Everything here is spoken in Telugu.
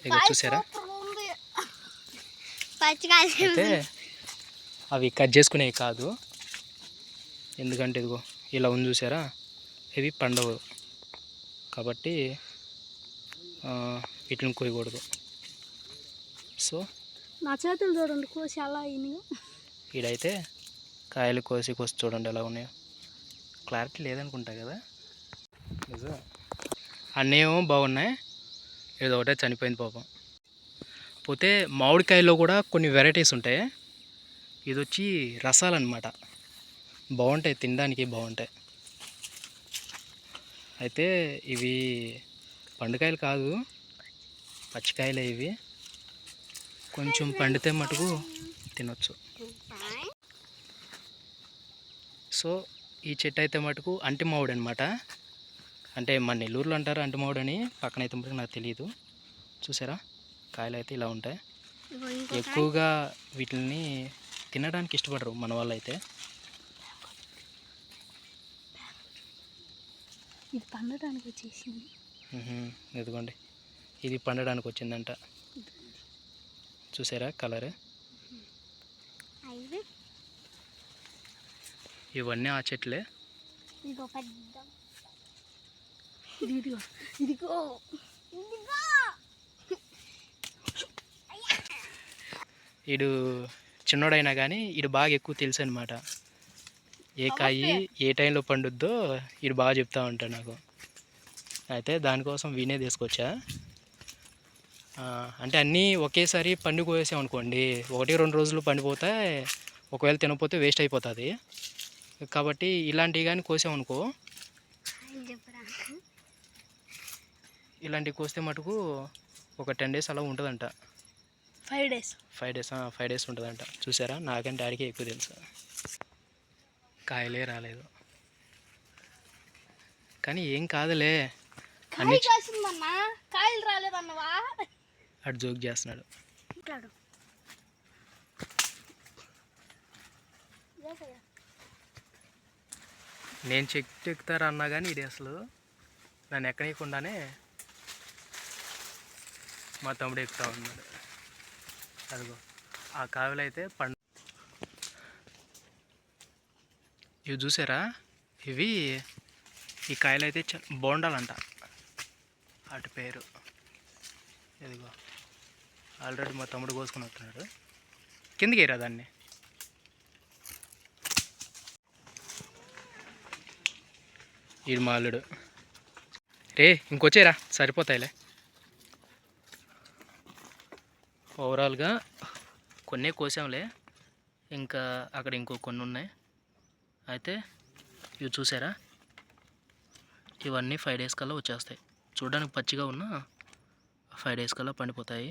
ఇక చూసారా అయితే అవి కట్ చేసుకునేవి కాదు, ఎందుకంటే ఇదిగో ఇలా ఉంది చూసారా, ఇవి పండవు కాబట్టి వీటిని కోయకూడదు. సో నా చేతులు చూడండి కోసి అలా ఈడైతే కాయలు కోసి చూడండి ఎలా ఉన్నాయో. క్లారిటీ లేదనుకుంటా కదా, నిజం అన్నేమో బాగున్నాయి, ఏదో ఒకటే చనిపోయింది పాపం. పోతే మామిడికాయల్లో కూడా కొన్ని వెరైటీస్ ఉంటాయి. ఇది వచ్చి రసాలు అన్నమాట, బాగుంటాయి, తినడానికి బాగుంటాయి. అయితే ఇవి పండుకాయలు కాదు, పచ్చికాయలే ఇవి. కొంచెం పండితే మటుకు తినొచ్చు. సో ఈ చెట్టు అయితే మటుకు అంటి మామిడి అనమాట. అంటే మన నెల్లూరులో అంటారు అంటి మామిడి అని, పక్కనైతే మటుకు నాకు తెలియదు. చూసారా కాయలు అయితే ఇలా ఉంటాయి. ఎక్కువగా వీటిని తినడానికి ఇష్టపడరు మన వాళ్ళు అయితే. ఇది పండడానికి వచ్చేసింది. ఇదిగోండి ఇది పండడానికి వచ్చిందంట. చూసారా కలర్. ఇవన్నీ ఆ చెట్లే. ఈడు చిన్నోడైనా కానీ ఈడు బాగా ఎక్కువ తెలుసు అనమాట. ఏ కాయి ఏ టైంలో పండుద్దో ఈడు బాగా చెప్తా ఉంటాడు నాకు. అయితే దానికోసం వీనే తీసుకొచ్చా. అంటే అన్నీ ఒకేసారి పండు కోసామనుకోండి, 1-2 రోజులు పండిపోతే, ఒకవేళ తినకపోతే వేస్ట్ అయిపోతుంది. కాబట్టి ఇలాంటివి కానీ కోసామనుకో, ఇలాంటివి కోస్తే మటుకు ఒక 10 days అలా ఉంటుందంట. 5 days 5 days ఉంటుందంట. చూసారా నాకంటే డాడీకే ఎక్కువ తెలుసు. కాయలే రాలేదు కానీ ఏం కాదులే, అన్ని కాయలు రాలేదన్నవా అటు జోక్ చేస్తున్నాడు. నేను చెట్టు ఎక్కుతారా అన్నా కానీ ఇది అసలు నన్ను ఎక్కనీయకుండానే మా తమ్ముడు ఎక్కుతా ఉన్నాడు. అదిగో ఆ కాయలు అయితే ఇవి చూసారా, ఇవి ఈ కాయలు అయితే బోండాలంట వాటి పేరు. ఇదిగో ఆల్రెడీ మా తమ్ముడు కోసుకుని వస్తున్నాడు. కిందకి రా దాన్ని. ఇది మా అల్లుడు. రే ఇంకొచ్చేరా సరిపోతాయిలే. ఓవరాల్గా కొన్నే కోసాంలే, ఇంకా అక్కడ ఇంకో కొన్ని ఉన్నాయి. అయితే ఇవి చూసారా, ఇవన్నీ 5 days కల్లా వచ్చేస్తాయి. చూడడానికి పచ్చిగా ఉన్న 5 days కల్లా పండిపోతాయి.